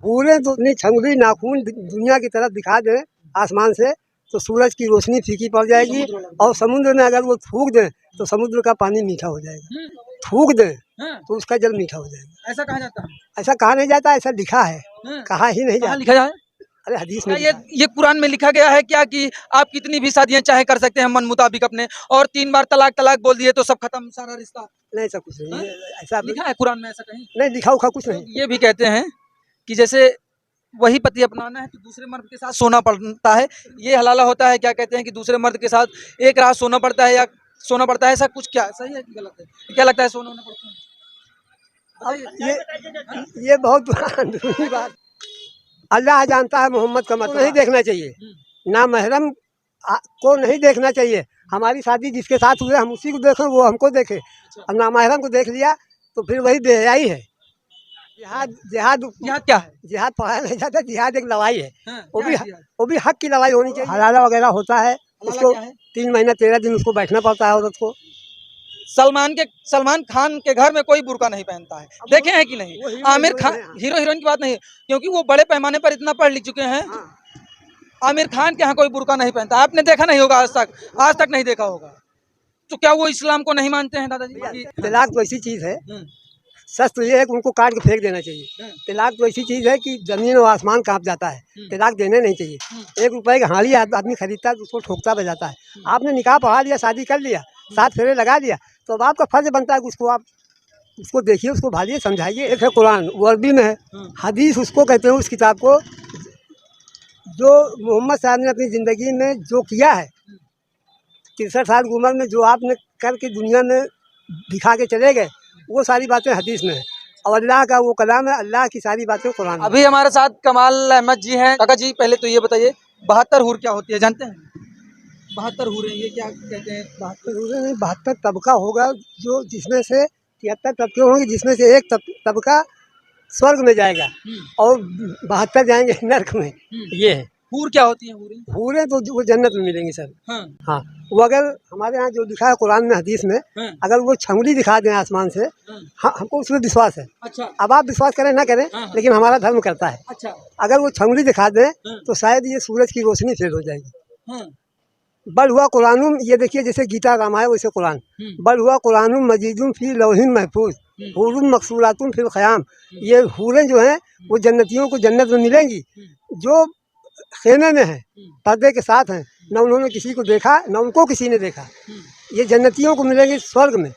पूरे तो अपनी छंगली नाखून दुनिया की तरफ दिखा दें आसमान से तो सूरज की रोशनी फीकी पड़ जाएगी, और समुद्र में अगर वो थूक दें तो समुद्र का पानी मीठा हो जाएगा। थूक दें तो उसका जल मीठा हो जाएगा। ऐसा कहा जाता है? ऐसा कहा नहीं जाता, ऐसा लिखा है, कहा ही नहीं कहाँ जाता। लिखा जाए? अरे हदीस क्या में लिखा है। ये कुरान में लिखा गया है क्या कि आप कितनी भी शादियां चाहे कर सकते हैं मन मुताबिक अपने, और 3 बार तलाक तलाक बोल दिए तो सब खत्म सारा रिश्ता? नहीं, ऐसा कुछ नहीं है, ऐसा लिखा है कुरान में ऐसा कहीं? नहीं लिखा उखा कुछ नहीं। ये भी कहते हैं कि जैसे वही पति अपनाना है तो दूसरे मर्द के साथ सोना पड़ता है, ये हलाला होता है? क्या कहते हैं कि दूसरे मर्द के साथ एक रात सोना पड़ता है या सोना पड़ता है, ऐसा कुछ क्या सही है कि गलत है? क्या लगता है सोना होना पड़ता है? अब ये बहुत अंदरूनी बात अल्लाह जानता है, मोहम्मद का मतलब नहीं देखना चाहिए, ना महरम को नहीं देखना चाहिए। हमारी शादी जिसके साथ हुए हम उसी को देखें, वो हमको देखे, और ना महरम को देख लिया तो फिर वही बेहयाई है। जिहाद जिहाद जिहाद क्या है? जिहाद पढ़ाया नहीं जाता, जिहाद एक लड़ाई है, वो क्या भी है जिहाद? वो भी हक की लड़ाई होनी चाहिए। हलाला वगैरह होता है, हलाला उसको क्या है? 3 महीना 13 दिन उसको बैठना पड़ता है औरत को। सलमान खान के घर में कोई बुर्का नहीं पहनता है, देखे हैं कि नहीं? आमिर खान हीरो हीरोइन की बात नहीं, क्योंकि वो बड़े पैमाने पर इतना पढ़ लिख चुके हैं। आमिर खान के यहाँ कोई बुर्का नहीं पहनता, आपने देखा नहीं होगा, आज तक नहीं देखा होगा। तो क्या वो इस्लाम को नहीं मानते हैं दादाजी? तलाक तो ऐसी चीज है, सच तो ये है कि उनको काट के फेंक देना चाहिए। तलाक तो ऐसी चीज है कि जमीन और आसमान कांप जाता है, तलाक देने नहीं चाहिए। 1 रुपए की हाली आदमी खरीदता है तो उसको ठोकता बजाता है। आपने निकाह पढ़ा लिया, शादी कर लिया, 7 फेरे लगा लिया, तो अब आपका फर्ज बनता है कि उसको आप उसको देखिए, उसको भालिए, समझाइए। एक है कुरान, वो अरबी में है, हदीस उसको कहते हैं, उस किताब को जो मोहम्मद साहब ने अपनी ज़िंदगी में जो किया है, 63 साल की उम्र में जो आपने करके दुनिया में दिखा के चले गए, वो सारी बातें हदीस में है, और अल्लाह का वो कलाम है, अल्लाह की सारी बातें कुरान में। अभी हमारे साथ कमाल अहमद जी हैं। काका जी, पहले तो ये बताइए 72 हूर क्या होती है, जानते हैं? 72 हूरें, ये क्या कहते हैं? 72 तबका होगा, जो जिसमें से 73 तबके होंगे, जिसमें से एक तबका स्वर्ग में जाएगा और 72 जाएंगे नरक में। ये है हूर क्या होती है? हूरें तो वो जन्नत में मिलेंगी सर। हाँ, वो अगर हमारे यहाँ जो लिखा है कुरान में, हदीस में, अगर वो छंगली दिखा दें आसमान से, हाँ, हमको उसमें विश्वास है। अच्छा। अब आप विश्वास करें ना करें, लेकिन हमारा धर्म करता है। अच्छा। अगर वो छंगली दिखा दें तो शायद ये सूरज की रोशनी फेल हो जाएगी। बल हुआ कुरानुम, ये देखिए जैसे गीता रामायण वैसे कुरान, बल हुआ कुरानुम मजीदुम फी लौहिन महफूज हूरुम मकसूरातुम फिल ख़याम। ये हूरें जो हैं वो जन्नतियों को जन्नत में मिलेंगी, जो खेमे में है, पर्दे के साथ हैं, न उन्होंने किसी को देखा न उनको किसी ने देखा। ये जन्नतियों को मिलेंगे स्वर्ग में।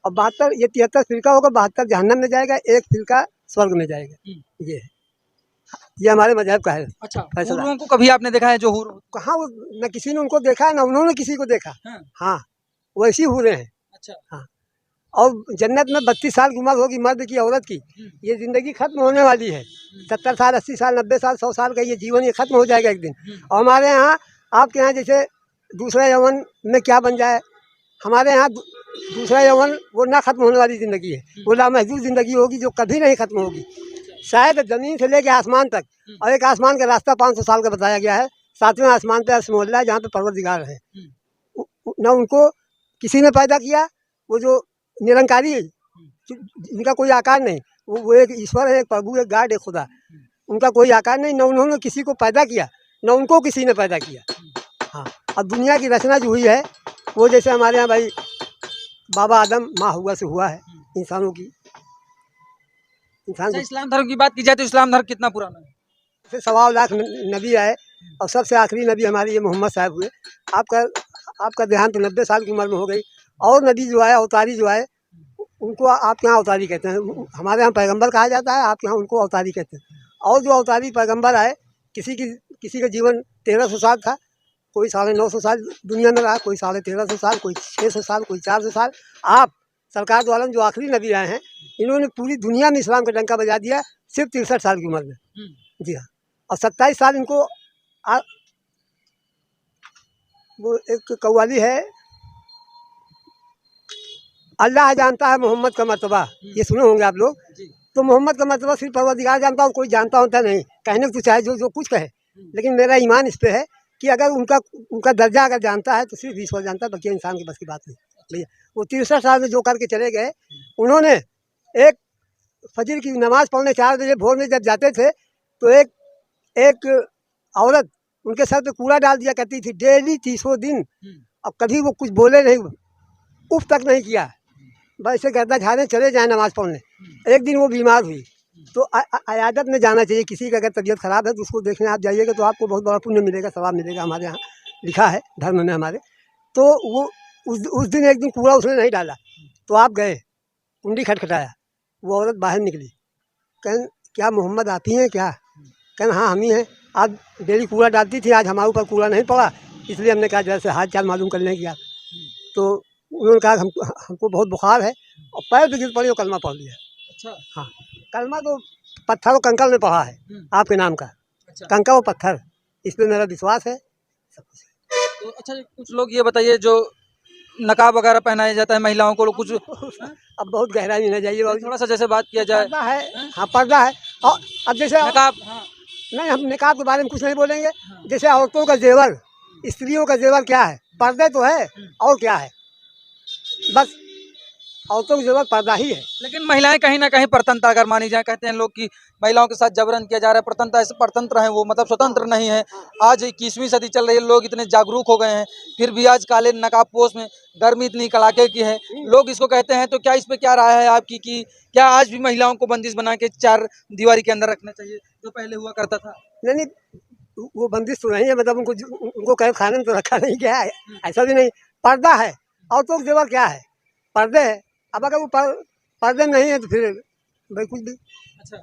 और 72 ये 73 फिरका होगा, 72 जहन्नम में जाएगा, 1 फिरका स्वर्ग में जाएगा। ये है, ये हमारे मजहब का है। अच्छा, हूरों को कभी आपने देखा है? जो हूर कहाँ, वो न किसी ने उनको देखा है न उन्होंने किसी को देखा। हाँ, वैसी हूरें हैं। अच्छा। हाँ, और जन्नत में 32 साल की उम्र होगी मर्द की, औरत की। ये जिंदगी खत्म होने वाली है, 70 साल 80 साल 90 साल 100 साल का ये जीवन ये खत्म हो जाएगा एक दिन। और हमारे यहाँ, आपके यहाँ जैसे दूसरा यौवन में क्या बन जाए, हमारे यहाँ दूसरा यौवन वो ना खत्म होने वाली ज़िंदगी है, वो लामहदूद ज़िंदगी होगी जो कभी नहीं खत्म होगी, शायद ज़मीन से लेके आसमान तक। और एक आसमान का रास्ता 500 साल का बताया गया है, 7वें आसमान पे असमोल्ला, जहाँ पे परवरदिगार है। न उनको किसी ने पैदा किया, वो जो निरंकारी है, जिनका कोई आकार नहीं, वो एक ईश्वर है, एक प्रभु, एक गाड, एक खुदा, उनका कोई आकार नहीं, न उन्होंने किसी को पैदा किया न उनको किसी ने पैदा किया। हाँ, अब दुनिया की रचना जो हुई है वो जैसे हमारे यहाँ भाई बाबा आदम माँ हुआ से हुआ है इंसानों की। इंसान इस्लाम धर्म की बात की जाए तो इस्लाम धर्म कितना पुराना है? 1.25 लाख नबी आए और सबसे आखिरी नबी हमारे ये मोहम्मद साहब हुए। आपका देहांत तो 90 साल की उम्र में हो गई। और नबी जो आए, अवतारी जो आए, उनको आपके यहाँ अवतारी कहते हैं, हमारे यहाँ पैगंबर कहा जाता है, आपके यहाँ उनको अवतारी कहते हैं। और जो अवतारी पैगंबर आए, किसी का जीवन 1300 साल था, कोई 950 साल दुनिया में रहा, कोई 1350 साल, कोई 600 साल, कोई 400 साल। आप सरकार द्वारा जो आखिरी नबी आए हैं, इन्होंने पूरी दुनिया में इस्लाम का डंका बजा दिया, सिर्फ 63 साल की उम्र में। जी हाँ, और 27 साल इनको वो एक कव्वाली है, अल्लाह जानता है मोहम्मद का मर्तबा, ये सुने होंगे आप लोग। तो मोहम्मद का मर्तबा सिर्फ परवरदिगार जानता हूँ, कोई जानता होता नहीं। कहने को तो चाहे जो कुछ कहे, लेकिन मेरा ईमान इस पे है कि अगर उनका दर्जा अगर जानता है तो सिर्फ ईश्वर जानता है, बाकी इंसान की बस की बात नहीं। भैया वो 63 साल में जो करके चले गए, उन्होंने एक फजर की नमाज़ पढ़ने 4 बजे भोर में जब जाते थे तो एक एक औरत उनके सर पे कूड़ा डाल दिया करती थी डेली 30 दिन। अब कभी वो कुछ बोले नहीं, उफ तक नहीं किया, बस ऐसे गर्दा झाड़े चले जाए नमाज पढ़ने। एक दिन वो बीमार हुई तो अयादत में जाना चाहिए। किसी का अगर तबीयत खराब है तो उसको देखने आप जाइएगा तो आपको बहुत बड़ा पुण्य मिलेगा, सवाब मिलेगा। हमारे यहाँ लिखा है धर्म में हमारे। तो वो उस दिन एक दिन कूड़ा उसने नहीं डाला तो आप गए, कुंडी खटखटाया, वो औरत बाहर निकली, कहें क्या मोहम्मद आप ही हैं क्या? कहें हाँ हम ही हैं। आज डेली कूड़ा डालती थी, आज हमारे ऊपर कूड़ा नहीं पड़ा, इसलिए हमने कहा जैसे हाल चाल मालूम कर लें क्या। तो उन्होंने कहा हमको बहुत बुखार है, और पैर पे गिर पड़ी और कलमा पढ़ लिया। अच्छा। हाँ, कलमा तो पत्थर और कंकड़ में पढ़ा है आपके नाम का। अच्छा। कंकड़ और पत्थर, इस पर मेरा विश्वास है सब कुछ। तो अच्छा कुछ लोग ये बताइए जो नकाब वगैरह पहनाया जाता है महिलाओं को, कुछ अब बहुत गहराई में न जाइए बाबू, थोड़ा सा जैसे बात किया जाए। पर्दा है, हाँ पर्दा है। और अब जैसे नकाब, हाँ, नहीं, हम निकाब के बारे में कुछ नहीं बोलेंगे। जैसे औरतों का जेवर, स्त्रियों का जेवर क्या है? पर्दे तो है, और क्या है? बस औरतों का जेवर पर्दा ही है। लेकिन महिलाएं कहीं ना कहीं परतंत्र अगर मानी जाए, कहते हैं लोग कि महिलाओं के साथ जबरन किया जा रहा है, परतंत्र हैं वो, मतलब स्वतंत्र नहीं है। आज 21वीं सदी चल रही है, लोग इतने जागरूक हो गए हैं, फिर भी आज काले नकाब पोश में गर्मी इतनी कड़ाके की है, लोग इसको कहते हैं। तो क्या इस पे क्या राय है आपकी कि क्या आज भी महिलाओं को बंदिश बना के 4 दीवारी के अंदर रखना चाहिए जो पहले हुआ करता था? नहीं, वो बंदिश तो नहीं है, मतलब उनको कैद खाने में तो रखा नहीं गया है, ऐसा भी नहीं। पर्दा है, औरतों का जेवर क्या है? पर्दे है। अब अगर वो पर्दे नहीं है तो फिर भाई कुछ भी। अच्छा।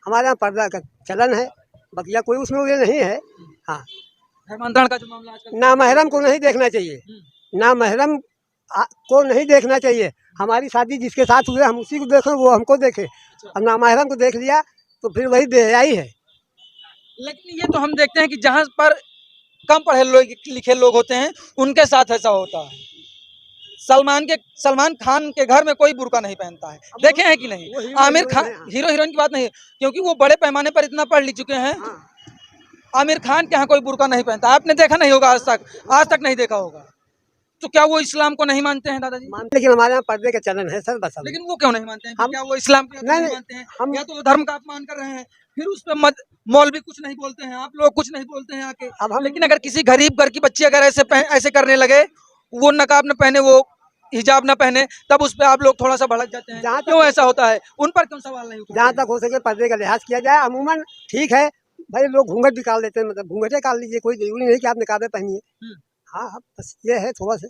हमारे यहाँ पर्दा का चलन है, बकिया कोई उसमें ये नहीं है। हाँ, धर्मांतरण का जो मामला आजकल, नामहरम को नहीं देखना चाहिए, नामहरम को नहीं देखना चाहिए। हमारी शादी जिसके साथ हुए हम उसी को देखें, वो हमको देखे। अब नामहरम को देख लिया तो फिर वही बेहयाई है। लेकिन ये तो हम देखते हैं कि जहाँ पर कम पढ़े लिखे लोग होते हैं उनके साथ ऐसा होता है। सलमान खान के घर में कोई बुर्का नहीं पहनता है, देखे हैं कि नहीं? आमिर खान, हीरो हीरोइन की बात नहीं है, क्योंकि वो बड़े पैमाने पर इतना पढ़ लिख चुके हैं। आमिर खान के यहाँ कोई बुर्का नहीं पहनता, आपने देखा नहीं होगा, आज तक नहीं देखा होगा। तो क्या वो इस्लाम को नहीं मानते हैं दादाजी? मानते, लेकिन हमारे यहाँ पर्दे का चलन है सर, बस। लेकिन वो क्यों नहीं मानते हैं? क्या वो इस्लाम को नहीं मानते हैं? या तो वो धर्म का अपमान कर रहे हैं, फिर उस पर मौलवी कुछ नहीं बोलते हैं, आप लोग कुछ नहीं बोलते हैं आके। लेकिन अगर किसी गरीब घर की बच्ची अगर ऐसे करने लगे, वो नकाब न पहने, वो हिजाब न पहने, तब उस पर आप लोग थोड़ा सा भड़क जाते हैं। क्यों ऐसा होता है? उन पर क्यों सवाल नहीं उठाते? जहाँ तक हो सके पर्दे का लिहाज किया जाए। अमूमन ठीक है भाई, लोग घूंघट भी काट लेते हैं, मतलब घूंघटे काट लीजिए, कोई जरूरी नहीं कि आप निकाबें पहनिए। हाँ, बस ये है थोड़ा सा,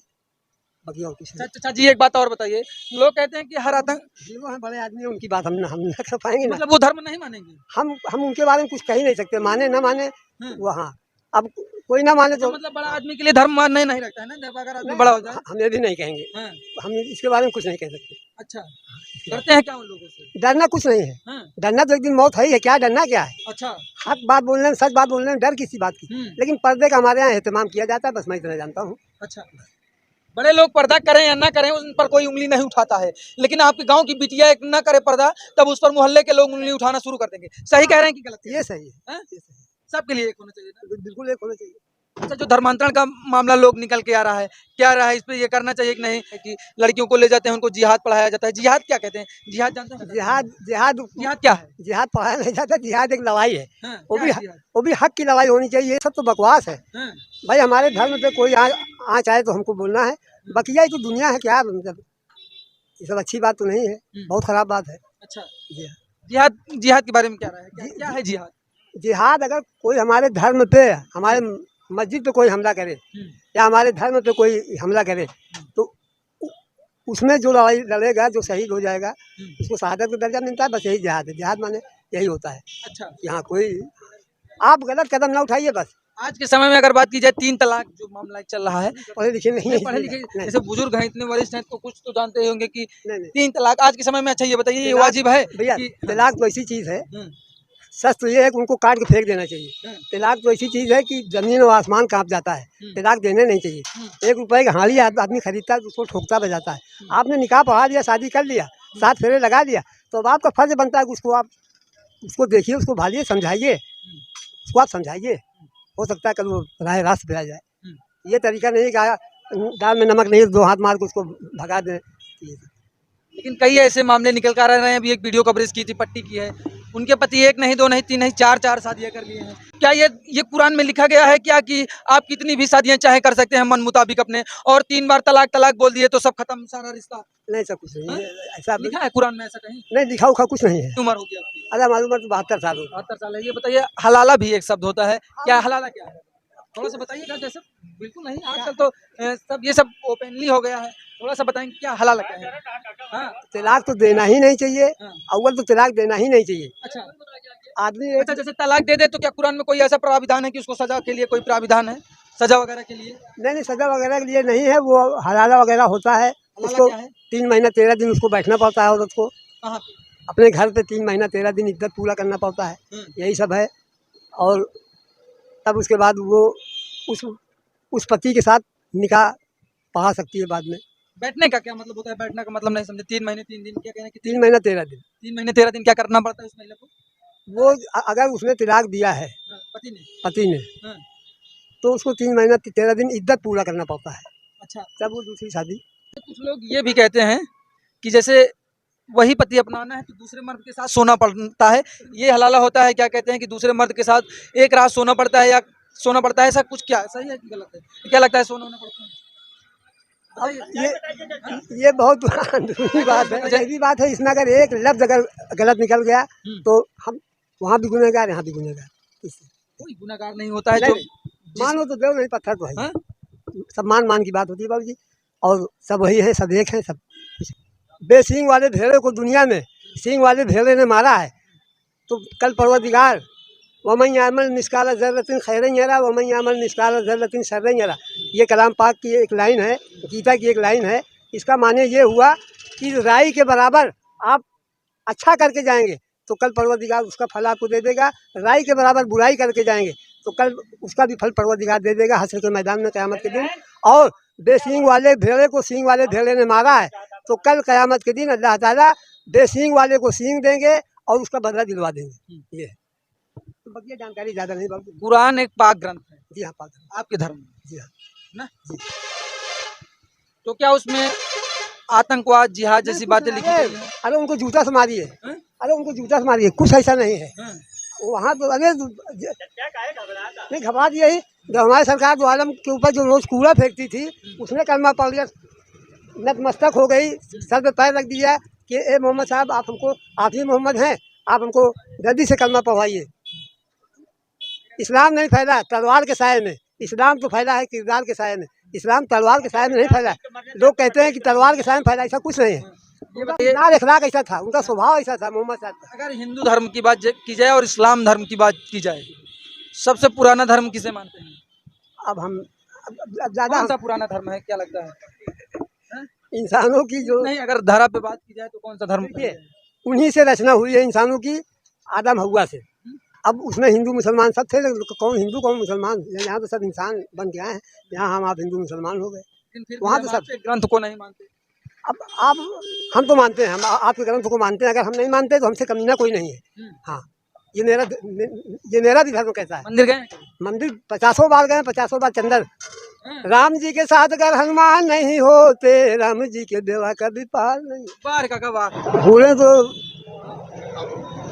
बाकी और कुछ नहीं। अच्छा जी, एक बात और बताइए, लोग कहते हैं कि हर आतंक, वो हैं बड़े आदमी, उनकी बात हम न कर पाएंगे ना। मतलब वो धर्म नहीं मानेंगे। हम उनके बारे में कुछ कह ही नहीं सकते, माने ना माने वो। हाँ, अब कोई ना माने तो मतलब बड़ा आदमी के लिए धर्म मानने नहीं रखता है ना, जब अगर आदमी बड़ा हो जाए। हम ये भी नहीं कहेंगे, हम इसके बारे में कुछ नहीं कह सकते। अच्छा, डरते हैं क्या उन लोगों से? डरना कुछ नहीं है, डरना तो एक दिन मौत है ही है, क्या डरना क्या है? अच्छा, हक बात बोलने में, सच बात बोलने में डर किसी बात की। लेकिन पर्दे का हमारे यहाँ एहतमाम किया जाता है, बस मैं इतना जानता हूँ। अच्छा, बड़े लोग पर्दा करें या ना करें उन पर कोई उंगली नहीं उठाता है, लेकिन आपके गांव की बिटिया एक ना करे पर्दा, तब उस पर मोहल्ले के लोग उंगली उठाना शुरू कर देंगे। सही कह रहे हैं कि गलत? ये सही है, सबके लिए एक होना चाहिए ना? बिल्कुल एक होना चाहिए। अच्छा, जो धर्मांतरण का मामला लोग निकल के आ रहा है, क्या रहा है इस पे? ये करना चाहिए कि नहीं कि लड़कियों को ले जाते हैं, उनको जिहाद पढ़ाया जाता है? जिहाद क्या कहते हैं? जिहाद जानते हैं? जिहाद क्या है? जिहाद पढ़ाया नहीं जाता, जिहाद एक लड़ाई है। क्या वो भी हक की लड़ाई होनी चाहिए। ये सब तो बकवास है भाई। हमारे धर्म पे कोई आँच आए तो हमको बोलना है, बकिया तो दुनिया है क्या, मतलब ये सब अच्छी बात तो नहीं है, बहुत खराब बात है। अच्छा, जिहाद के बारे में क्या राय है? क्या है जिहाद? जिहाद अगर कोई हमारे धर्म पे, हमारे मस्जिद पे कोई हमला करे या हमारे धर्म पे कोई हमला करे, तो उसमें जो लड़ाई लड़ेगा, जो शहीद हो जाएगा, उसको शहादत का दर्जा मिलता है। बस यही जिहाद है। जिहाद माने यही होता है। अच्छा, यहाँ कोई आप गलत कदम ना उठाइए बस। आज के समय में अगर बात की जाए, 3 तलाक जो मामला चल रहा है, पढ़े लिखे नहीं है, पढ़े लिखे जैसे बुजुर्ग हैं, इतने वरिष्ठ हैं, तो कुछ तो जानते ही होंगे कि नहीं 3 तलाक आज के समय में, अच्छा ये बताइए, ये वाजिब है? भैया, तलाक तो ऐसी चीज़ है, सच तो ये है कि उनको काट के फेंक देना चाहिए। तलाक तो ऐसी चीज़ है कि ज़मीन और आसमान कांप जाता है। तलाक देने नहीं चाहिए। 1 रुपए की हाली आदमी खरीदता है तो उसको ठोकता बजाता है। आपने निकाह पढ़ा दिया, शादी कर लिया, 7 फेरे लगा दिया, तो अब आपका फर्ज बनता है कि उसको आप उसको देखिए, उसको भालिए, समझाइए, उसको आप समझाइए। हो सकता है कल वो राह रास्त पे आ जाए। ये तरीका नहीं कि दाल में नमक नहीं, 2 हाथ मार के उसको भगा दें। लेकिन कई ऐसे मामले निकल कर आ रहे हैं। अभी एक वीडियो कवरेज की थी, पट्टी की है, उनके पति एक नहीं, दो नहीं, तीन नहीं, चार शादियां कर लिए हैं। क्या ये कुरान में लिखा गया है क्या कि आप कितनी भी शादियां चाहे कर सकते हैं मन मुताबिक अपने, और 3 बार तलाक तलाक बोल दिए तो सब खत्म सारा रिश्ता? नहीं सब कुछ नहीं हाँ? है, ऐसा लिखा है कुरान में ऐसा कहीं? नहीं लिखा उखा कुछ नहीं है। उम्र होगी आपकी? अरे हमारी उम्र तो 72 साल हो गई। 72 साल है। ये बताइए, हलाला भी एक शब्द होता है, क्या हलाला क्या है? थोड़ा सा बताइएगा। जैसे बिल्कुल नहीं, आजकल तो सब ये सब ओपनली हो गया है, थोड़ा सा बताएंगे क्या हलाला क्या है? हाँ, तलाक तो देना ही नहीं चाहिए, हाँ। अव्वल तो तलाक देना ही नहीं चाहिए। अच्छा आदमी अच्छा, जैसे तलाक दे दे तो क्या कुरान में कोई ऐसा प्राविधान है कि उसको सजा के लिए कोई प्राविधान है, सजा वगैरह के लिए? नहीं सजा वगैरह के लिए नहीं है, वो हलाला वगैरह होता है। हलाला उसको क्या है? 3 महीना 13 दिन उसको बैठना पड़ता है औरत को कहाँ पे? अपने घर पे 3 महीना 13 दिन इद्दत पूरा करना पड़ता है, यही सब है। और तब उसके बाद वो उस पति के साथ निकाह पढ़ा सकती है बाद में। बैठने का क्या मतलब होता है? बैठने का मतलब नहीं समझे। 3 महीने 3 दिन क्या कहना कि 3 महीना 13 दिन 3 महीने 13 दिन क्या करना पड़ता है उस महिला को? वो अगर उसने तलाक दिया है हाँ, पति ने, हाँ, तो उसको 3 महीना 13 दिन इद्दत पूरा करना पड़ता है, अच्छा। तब वो दूसरी शादी। तो कुछ लोग ये भी कहते हैं कि जैसे वही पति अपनाना है तो दूसरे मर्द के साथ सोना पड़ता है, ये हलाला होता है? क्या कहते हैं कि दूसरे मर्द के साथ एक रात सोना पड़ता है या सोना पड़ता है, ऐसा कुछ क्या सही है कि गलत है? क्या लगता है, सोना होना पड़ता है? अब ये बहुत अंदरूनी बात है, ऐसी बात है। इसमें अगर एक लफ्ज अगर गलत निकल गया तो हम वहाँ भी गुनहगार यहाँ भी गुनहगार। कोई गुनाहगार नहीं होता है जो मानो तो दो नहीं पत्थर तो है, हाँ? सब मान की बात होती है बाबू जी। और सब वही है, सब एक है, सब बेसींग वाले भेड़े को दुनिया में सींग वाले भेड़े ने मारा है, तो कल परवरदिगार वमन यामल मिस्काल ज़र्रतिन खैरन यरा वमन यामल मिस्काल ज़र्रतिन शर्रन यरा, ये कलाम पाक की एक लाइन है, गीता की एक लाइन है। इसका माने ये हुआ कि राई के बराबर आप अच्छा करके जाएंगे तो कल परवरदिगार उसका फल आपको दे देगा, राई के बराबर बुराई करके जाएंगे तो कल उसका भी फल परवरदिगार दे देगा हश्र के मैदान में क़यामत के दिन। और बेसींग वाले भेड़े को सींग वाले भेड़े ने मारा है तो कल क़यामत के दिन अल्लाह ताला बेसींग वाले को सींग देंगे और उसका बदला दिलवा देंगे। ये तो बाकी जानकारी ज़्यादा नहीं बाबू। कुरान एक पाक ग्रंथ है जी हाँ पाक है। आपके धर्म में, जी हाँ ना? तो क्या उसमें आतंकवाद जिहाद जैसी बातें लिखी गई हैं? अरे उनको जूता से मारिए, हैं? अरे उनको जूता से मारिए, कुछ ऐसा नहीं है हाँ। वहाँ तो। अरे नहीं घबरा दिया ही, जो हमारी सरकार जो आलम के ऊपर जो रोज कूड़ा फेंकती थी उसने कलमा पढ़ लिया, नतमस्तक हो गई, सर पे पैर रख दिया कि ए मोहम्मद साहब आप हमको, आप ही मोहम्मद हैं, आप हमको जल्दी से कलमा पढ़वाइए। इस्लाम नहीं फैला तलवार के साए में, इस्लाम तो फैला है किरदार के साए में, इस्लाम तलवार के साए में नहीं फैला। लोग कहते हैं कि तलवार के साए में फैला, ऐसा कुछ नहीं है। उनका अखलाक ऐसा था, उनका स्वभाव ऐसा था मोहम्मद साहब का। अगर हिंदू धर्म की बात की जाए और इस्लाम धर्म की बात की जाए, सबसे पुराना धर्म किसे मानते हैं? अब हम ज़्यादा कौन सा पुराना धर्म है, क्या लगता है? इंसानों की जो नहीं, अगर धारा पे बात की जाए तो कौन सा धर्म पहले है? उन्हीं से रचना हुई है इंसानों की, आदम हव्वा से। अब उसमें हिंदू मुसलमान सब थे, कौन हिंदू कौन मुसलमान, यहाँ तो सब इंसान बन के आए हैं, यहाँ हम आप हिंदू मुसलमान हो गए। लेकिन फिर वहाँ भी तो हम सब आपके ग्रंथ को नहीं मानते। अब आप हम तो मानते हैं, हम आपके ग्रंथ को मानते हैं, अगर हम नहीं मानते तो हमसे कमीना कोई नहीं है। हाँ ये मेरा भी धर्म कहता है। मंदिर गए हैं कभी? मंदिर 50 बार गए, 50 बार चंदन। राम जी के साथ अगर हनुमान नहीं होते, राम जी के बेवा कभी पार नहीं। बाहर का बात भूले तो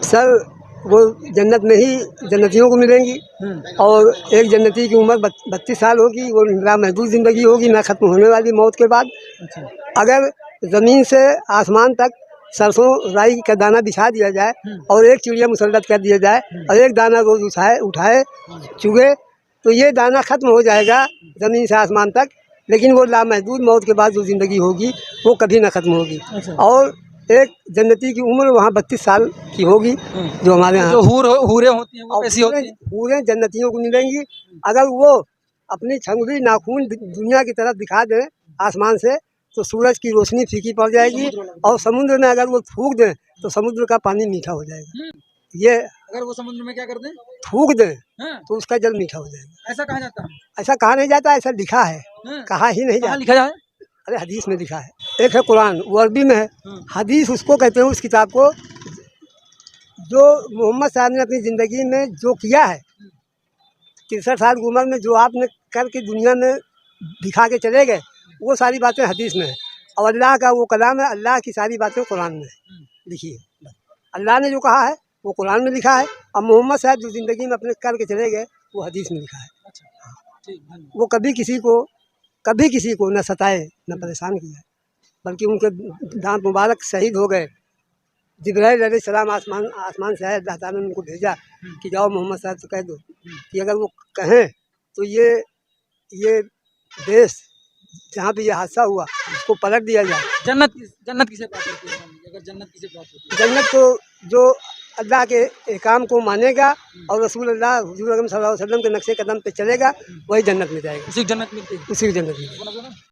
सर वो जन्नत में ही जन्नतियों को मिलेंगी, और एक जन्नती की उम्र 32 साल होगी, वो महदूद ज़िंदगी होगी ना ख़त्म होने वाली मौत के बाद। अगर ज़मीन से आसमान तक सरसों राई का दाना बिछा दिया जाए और एक चिड़िया मुसल्लत कर दिया जाए और एक दाना रोज़ उठाए चुगे तो ये दाना ख़त्म हो जाएगा ज़मीन से आसमान तक, लेकिन वो लामहदूद मौत के बाद जो ज़िंदगी होगी वो कभी ना ख़त्म होगी। और एक जन्नती की उम्र वहाँ 32 साल की होगी, जो हमारे यहाँ जो हूरें होती हैं वो कैसी होती हैं? पूरे जन्नतियों को मिलेंगी। अगर वो अपनी छंगली नाखून दुनिया की तरफ दिखा दें आसमान से तो सूरज की रोशनी फीकी पड़ जाएगी, और समुद्र में अगर वो थूक दें तो समुद्र का पानी मीठा हो जाएगा। ये अगर वो समुद्र में क्या कर दें, थूक दें हाँ? तो उसका जल मीठा हो जाएगा। ऐसा कहा जाता है? ऐसा कहा नहीं जाता, ऐसा लिखा है, हाँ? कहा ही नहीं कहाँ जाता। लिखा जाए? अरे हदीस में लिखा है, एक है कुरान वो अरबी में है, हदीस उसको कहते हैं उस किताब को जो मोहम्मद साहब ने अपनी ज़िंदगी में जो किया है, 63 साल की उम्र में जो आपने करके दुनिया में दिखा के चले गए, वो सारी बातें हदीस में है। और अल्लाह का वो कलाम है, अल्लाह की सारी बातें कुरान में लिखी है। अल्लाह ने जो कहा है वो कुरान में लिखा है। अब मोहम्मद साहब जो ज़िंदगी में अपने करके चले गए वो हदीस में लिखा है। अच्छा ठीक, धन्यवाद। वो कभी किसी को न सताए न परेशान किया, बल्कि उनके दांत मुबारक शहीद हो गए। जिब्राइल अलैहिस्सलाम आसमान से आए, अल्लाह ताला ने उनको भेजा कि जाओ मोहम्मद साहब से कह दो कि अगर वो कहें तो ये देश जहाँ पे ये हादसा हुआ उसको पलट दिया जाए। जन्नत किसे प्राप्त होती है स्वामी जी? अगर जन्नत किसे प्राप्त होती है? जन्नत तो जो अल्लाह के एहकाम को मानेगा और रसूल अल्लाह हुजूर अकरम सल्लल्लाहु अलैहि वसल्लम के नक्शे कदम पे चलेगा वही जन्नत में जाएगा, उसी को जन्नत मिलती है। उसी को जन्नत मिलेगी।